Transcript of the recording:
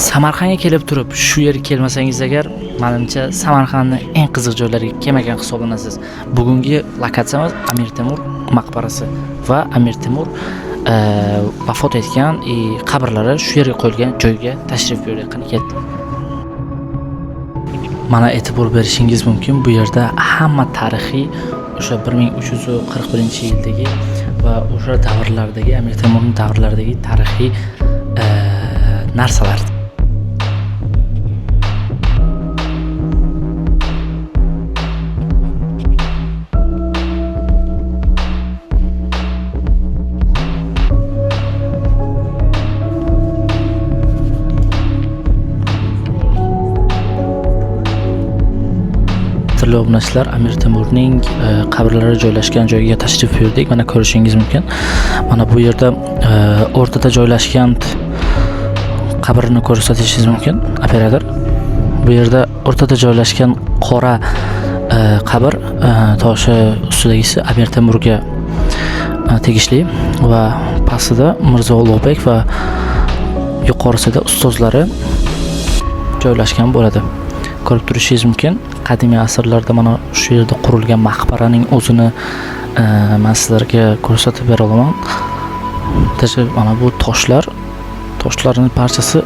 Samarqandga kelib turib shu yerga kelmasangiz agar, menimcha Samarqandning eng qiziq joylariga kelmagan hisoblanasiz. Bugungi lokatsiyamiz Amir Temur maqbarasi va Amir Temur vafot etgan qabrlari shu yerga qo'yilgan joyga tashrif buyurdik. Qani ket. Mana e'tibor berishingiz mumkin, bu yerda hamma tarixiy o'sha 1341-yildagi va o'sha davrlardagi Amir Temurning davrlaridagi tarixiy narsalar. Obunachilar, Amir Temurning qabrlari joylashgan joyga tashrif buyurdik. Mana ko'rishingiz mumkin. Mana bu yerda o'rtada joylashgan qabrni ko'rsatishingiz mumkin, operator. Bu yerda o'rtada joylashgan qora qabr toshi ustidagisi Amir Temurga tegishli va pastida Mirzo Ulug'bek va yuqorisida ustozlari joylashgan bo'ladi. Ko'rib turishingiz mumkin. Qadimiy asrlarda mana shu yerda qurilgan maqbaraning o'zini men sizlarga ko'rsatib bera olaman. Mana bu toshlarning barchasi